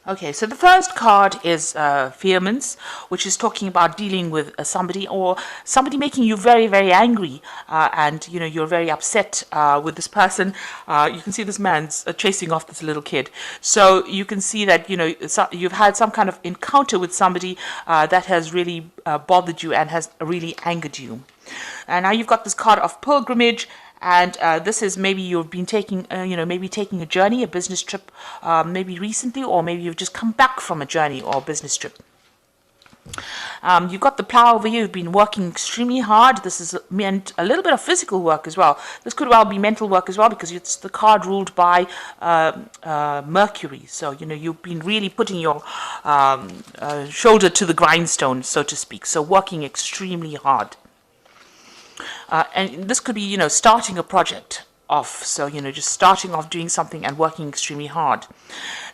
Okay, so the first card is vehemence, which is talking about dealing with somebody or somebody making you very, very angry, and you're very upset with this person. You can see this man's chasing off this little kid, so you can see that you've had some kind of encounter with somebody that has really bothered you and has really angered you. And now you've got this card of pilgrimage. And this is maybe you've been taking, maybe taking a journey, a business trip, maybe recently, or maybe you've just come back from a journey or a business trip. You've got the plow over here. You've been working extremely hard. This is meant a little bit of physical work as well. This could well be mental work as well, because it's the card ruled by Mercury. So, you've been really putting your shoulder to the grindstone, so to speak. So working extremely hard. And this could be, starting a project off. So, just starting off doing something and working extremely hard.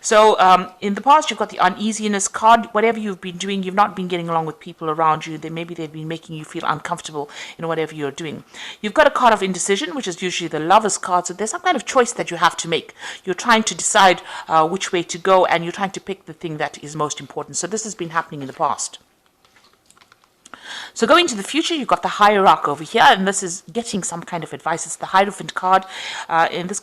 So, in the past, you've got the uneasiness card. Whatever you've been doing, you've not been getting along with people around you. Maybe they've been making you feel uncomfortable in whatever you're doing. You've got a card of indecision, which is usually the lover's card. So there's some kind of choice that you have to make. You're trying to decide which way to go, and you're trying to pick the thing that is most important. So this has been happening in the past. So going to the future, you've got the hierarch over here, and this is getting some kind of advice. It's the Hierophant card. In this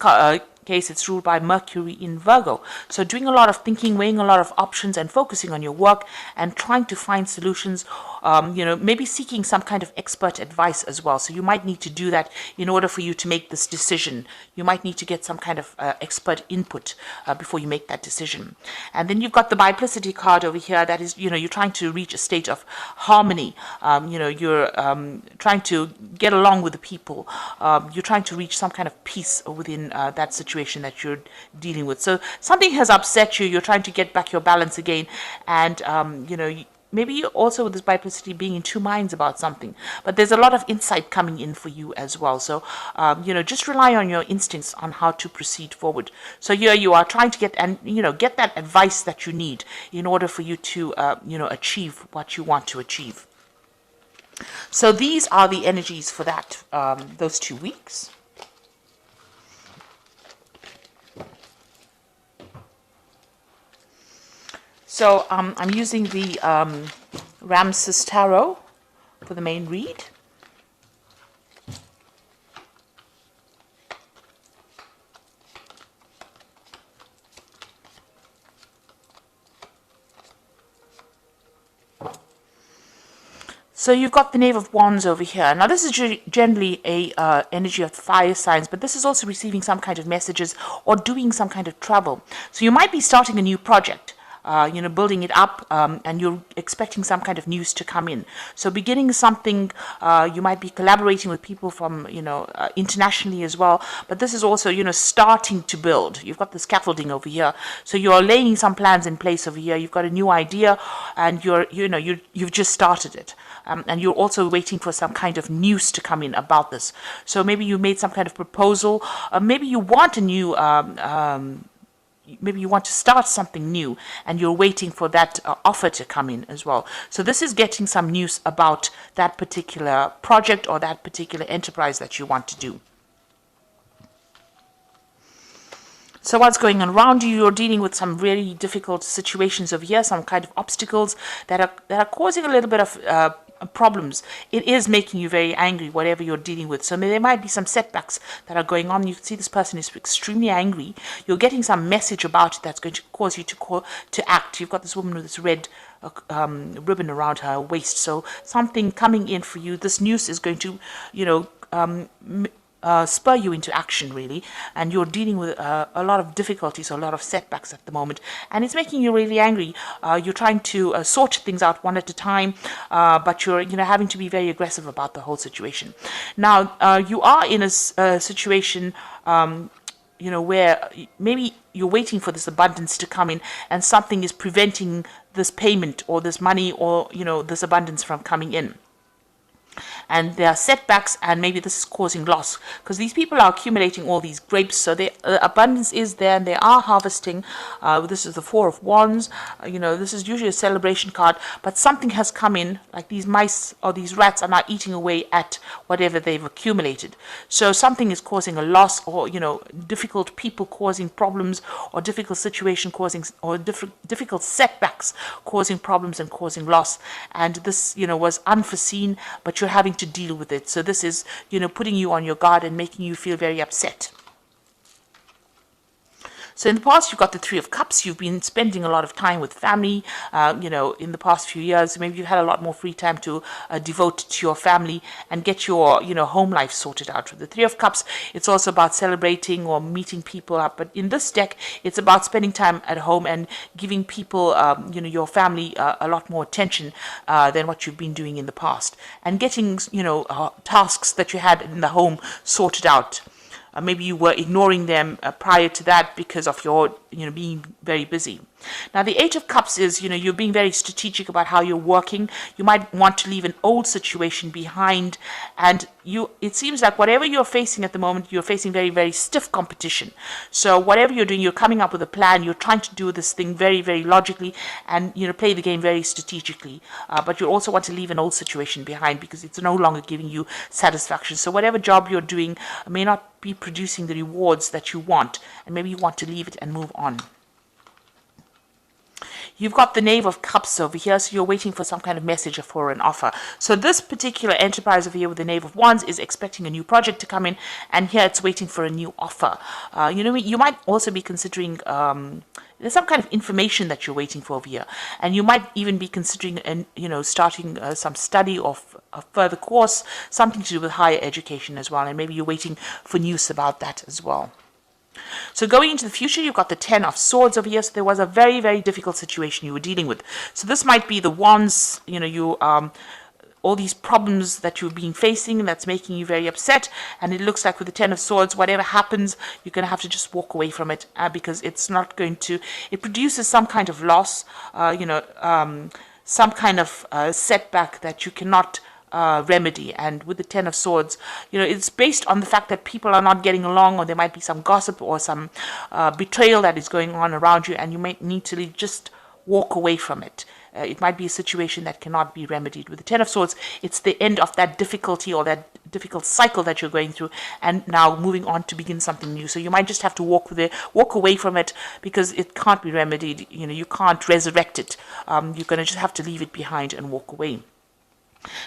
case, it's ruled by Mercury in Virgo. So doing a lot of thinking, weighing a lot of options, and focusing on your work and trying to find solutions. Maybe seeking some kind of expert advice as well. So you might need to do that in order for you to make this decision. You might need to get some kind of expert input before you make that decision. And then you've got the biplicity card over here. That is, you're trying to reach a state of harmony. You're trying to get along with the people. You're trying to reach some kind of peace within that situation that you're dealing with. So something has upset you. You're trying to get back your balance again. And, maybe you also with this biplicity being in two minds about something, but there's a lot of insight coming in for you as well. So, just rely on your instincts on how to proceed forward. So here you are trying to get that advice that you need in order for you to, achieve what you want to achieve. So these are the energies for that, those 2 weeks. So I'm using the Ramses Tarot for the main read. So you've got the Knave of Wands over here. Now this is generally a energy of fire signs, but this is also receiving some kind of messages or doing some kind of travel. So you might be starting a new project. Building it up, and you're expecting some kind of news to come in. So beginning something, you might be collaborating with people from, internationally as well. But this is also, starting to build. You've got the scaffolding over here. So you're laying some plans in place over here. You've got a new idea, and you've just started it. And you're also waiting for some kind of news to come in about this. So maybe you made some kind of proposal. Maybe you want a new maybe you want to start something new and you're waiting for that offer to come in as well. So this is getting some news about that particular project or that particular enterprise that you want to do. So what's going on around you? You're dealing with some really difficult situations over here, some kind of obstacles that are causing a little bit of problems. It is making you very angry, whatever you're dealing with. So there might be some setbacks that are going on. You can see this person is extremely angry. You're getting some message about it that's going to cause you to act. You've got this woman with this red ribbon around her waist. So something coming in for you. This news is going to, spur you into action, really, and you're dealing with a lot of difficulties, a lot of setbacks at the moment, and it's making you really angry. You're trying to sort things out one at a time, but you're having to be very aggressive about the whole situation. Now you are in a situation where maybe you're waiting for this abundance to come in, and something is preventing this payment or this money or this abundance from coming in. and there are setbacks, and maybe this is causing loss because these people are accumulating all these grapes. So the abundance is there, and they are harvesting. This is the Four of Wands. This is usually a celebration card, but something has come in, like these mice or these rats are now eating away at whatever they've accumulated. So something is causing a loss, or difficult people causing problems, or difficult situation causing, or difficult setbacks causing problems and causing loss. And this was unforeseen, but you're having to deal with it. So this is putting you on your guard and making you feel very upset. So in the past, you've got the Three of Cups. You've been spending a lot of time with family, in the past few years. Maybe you've had a lot more free time to devote to your family and get your, home life sorted out. With the Three of Cups, it's also about celebrating or meeting people up. But in this deck, it's about spending time at home and giving people, your family a lot more attention than what you've been doing in the past. And getting, tasks that you had in the home sorted out. Maybe you were ignoring them prior to that because of your, being very busy. Now, the Eight of Cups is, you're being very strategic about how you're working. You might want to leave an old situation behind, and it seems like whatever you're facing at the moment, you're facing very, very stiff competition. So whatever you're doing, you're coming up with a plan. You're trying to do this thing very, very logically and, play the game very strategically. But you also want to leave an old situation behind because it's no longer giving you satisfaction. So whatever job you're doing may not be producing the rewards that you want, and maybe you want to leave it and move on. You've got the Knave of Cups over here, so you're waiting for some kind of message or for an offer. So this particular enterprise over here with the Knave of Wands is expecting a new project to come in, and here it's waiting for a new offer. You might also be considering there's some kind of information that you're waiting for over here, and you might even be considering, starting some study of a further course, something to do with higher education as well, and maybe you're waiting for news about that as well. So going into the future, you've got the Ten of Swords over here. So there was a very, very difficult situation you were dealing with. So this might be the Wands, all these problems that you've been facing that's making you very upset. And it looks like with the Ten of Swords, whatever happens, you're going to have to just walk away from it because it's not going to, it produces some kind of loss, some kind of setback that you cannot remedy. And with the Ten of Swords, it's based on the fact that people are not getting along, or there might be some gossip or some betrayal that is going on around you, and you might need to just walk away from it. It might be a situation that cannot be remedied. With the Ten of Swords, it's the end of that difficulty or that difficult cycle that you're going through, and now moving on to begin something new. So you might just have to walk away from it because it can't be remedied. You can't resurrect it. You're going to just have to leave it behind and walk away.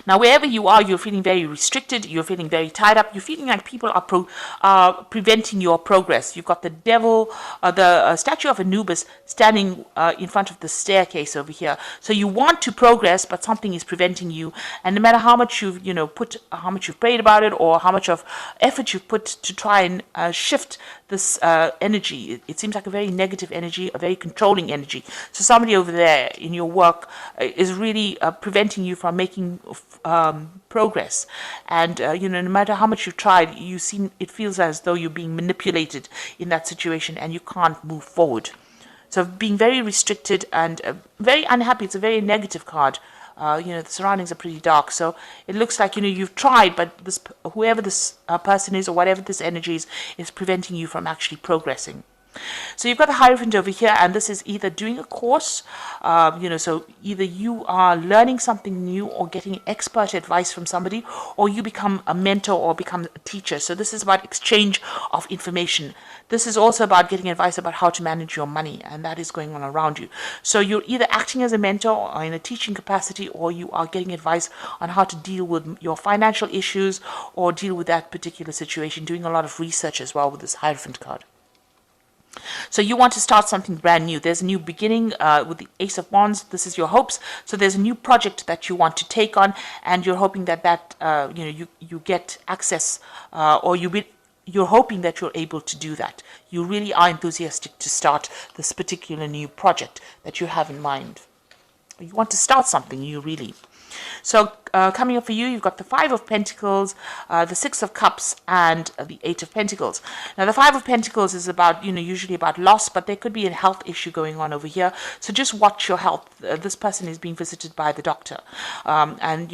Now, wherever you are, you're feeling very restricted, you're feeling very tied up, you're feeling like people are preventing your progress. You've got the devil, the statue of Anubis standing in front of the staircase over here. So you want to progress, but something is preventing you. And no matter how much you've, how much you've prayed about it, or how much of effort you've put to try and shift this energy, it seems like a very negative energy, a very controlling energy. So somebody over there in your work is really preventing you from making progress. And no matter how much you've tried, it feels as though you're being manipulated in that situation and you can't move forward. So being very restricted and very unhappy. It's a very negative card. The surroundings are pretty dark, so it looks like you've tried, but whoever this person is or whatever this energy is preventing you from actually progressing. So you've got the Hierophant over here, and this is either doing a course, so either you are learning something new or getting expert advice from somebody, or you become a mentor or become a teacher. So this is about exchange of information. This is also about getting advice about how to manage your money, and that is going on around you. So you're either acting as a mentor or in a teaching capacity, or you are getting advice on how to deal with your financial issues or deal with that particular situation, doing a lot of research as well with this Hierophant card. So you want to start something brand new. There's a new beginning with the Ace of Wands. This is your hopes. So there's a new project that you want to take on, and you're hoping that you get access, or you're hoping that you're able to do that. You really are enthusiastic to start this particular new project that you have in mind. You want to start something new, really. So coming up for you, you've got the Five of Pentacles, the Six of Cups, and the Eight of Pentacles. Now, the Five of Pentacles is about, usually about loss, but there could be a health issue going on over here. So just watch your health. This person is being visited by the doctor. And,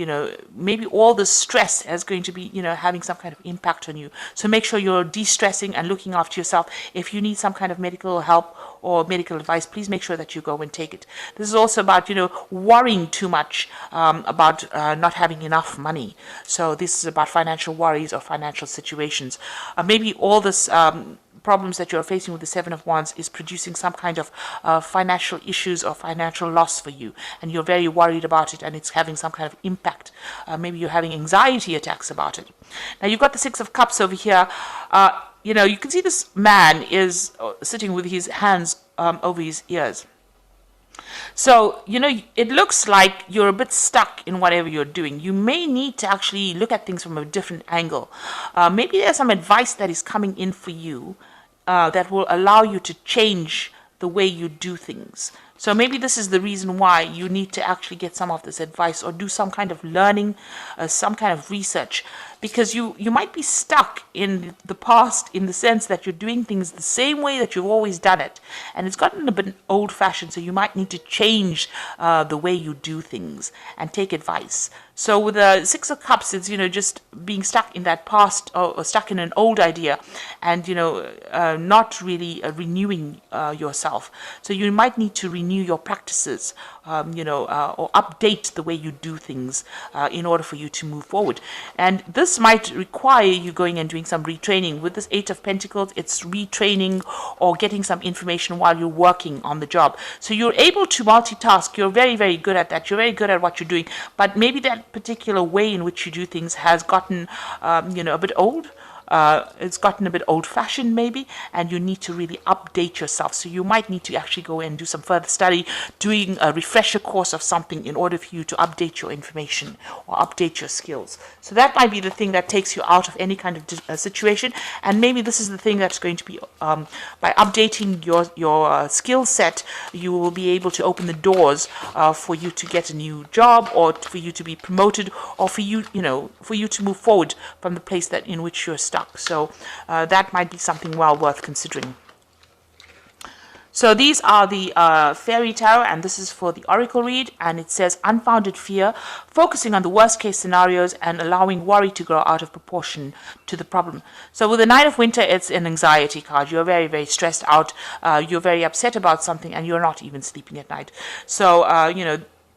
maybe all the stress is going to be, having some kind of impact on you. So make sure you're de-stressing and looking after yourself. If you need some kind of medical help or medical advice, please make sure that you go and take it. This is also about, worrying too much about not having enough money. So this is about financial worries or financial situations. Maybe all this problems that you're facing with the Seven of Wands is producing some kind of financial issues or financial loss for you, and you're very worried about it, and it's having some kind of impact. Maybe you're having anxiety attacks about it. Now, you've got the Six of Cups over here. You can see this man is sitting with his hands over his ears. So, it looks like you're a bit stuck in whatever you're doing. You may need to actually look at things from a different angle. Maybe there's some advice that is coming in for you that will allow you to change the way you do things. So maybe this is the reason why you need to actually get some of this advice or do some kind of learning, some kind of research, because you might be stuck in the past in the sense that you're doing things the same way that you've always done it, and it's gotten a bit old-fashioned, so you might need to change the way you do things and take advice. So with the Six of Cups, it's, just being stuck in that past or stuck in an old idea and, not really renewing yourself. So you might need to renew your practices, or update the way you do things in order for you to move forward. And this might require you going and doing some retraining. With this Eight of Pentacles, it's retraining or getting some information while you're working on the job. So you're able to multitask. You're very, very good at that. You're very good at what you're doing. But maybe that particular way in which you do things has gotten, a bit old. It's gotten a bit old-fashioned maybe, and you need to really update yourself. So you might need to actually go and do some further study, doing a refresher course of something in order for you to update your information or update your skills. So that might be the thing that takes you out of any kind of situation, and maybe this is the thing that's going to be, by updating your skill set, you will be able to open the doors for you to get a new job, or for you to be promoted, or for you, for you to move forward from the place that in which you're stuck. So that might be something well worth considering. So these are the Fairy Tarot, and this is for the Oracle read, and it says unfounded fear, focusing on the worst case scenarios and allowing worry to grow out of proportion to the problem. So with the Nine of Winter, it's an anxiety card. You're very, very stressed out. You're very upset about something, and you're not even sleeping at night. So,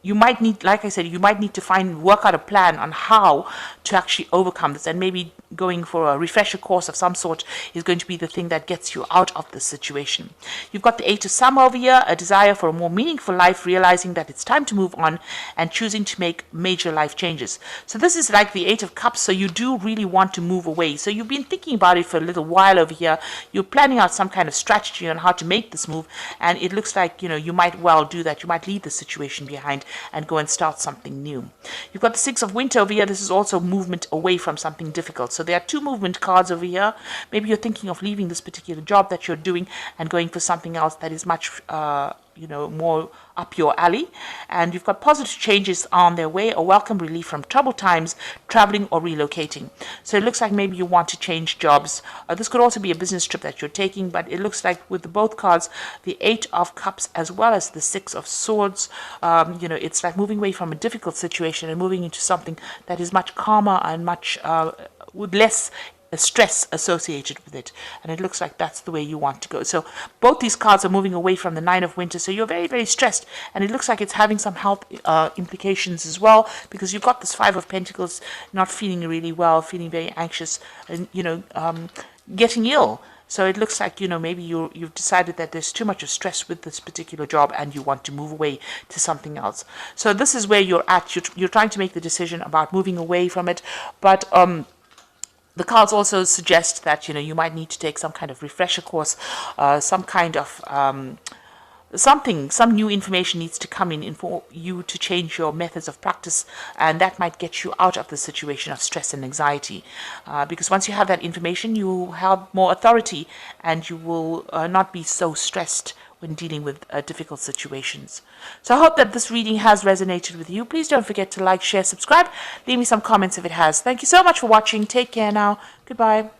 you might need, like I said, you might need to work out a plan on how to actually overcome this, and maybe going for a refresher course of some sort is going to be the thing that gets you out of this situation. You've got the Eight of Summer over here, a desire for a more meaningful life, realizing that it's time to move on and choosing to make major life changes. So this is like the Eight of Cups, so you do really want to move away. So you've been thinking about it for a little while over here. You're planning out some kind of strategy on how to make this move, and it looks like, you might well do that. You might leave the situation behind and go and start something new. You've got the Six of Winter over here. This is also movement away from something difficult. So there are two movement cards over here. Maybe you're thinking of leaving this particular job that you're doing and going for something else that is much more up your alley. And you've got positive changes on their way, a welcome relief from troubled times, traveling or relocating. So it looks like maybe you want to change jobs. This could also be a business trip that you're taking, but it looks like with both cards, the Eight of Cups as well as the Six of Swords, it's like moving away from a difficult situation and moving into something that is much calmer and much with less stress associated with it, and it looks like that's the way you want to go. So both these cards are moving away from the Nine of Winter, so you're very, very stressed, and it looks like it's having some health implications as well, because you've got this Five of Pentacles, not feeling really well, feeling very anxious, and getting ill. So it looks like, maybe you've decided that there's too much of stress with this particular job and you want to move away to something else. So this is where you're at. You're trying to make the decision about moving away from it, but the cards also suggest that, you might need to take some kind of refresher course, some kind of some new information needs to come in for you to change your methods of practice, and that might get you out of the situation of stress and anxiety. Because once you have that information, you have more authority and you will not be so stressed when dealing with difficult situations. So I hope that this reading has resonated with you. Please don't forget to like, share, subscribe. Leave me some comments if it has. Thank you so much for watching. Take care now. Goodbye.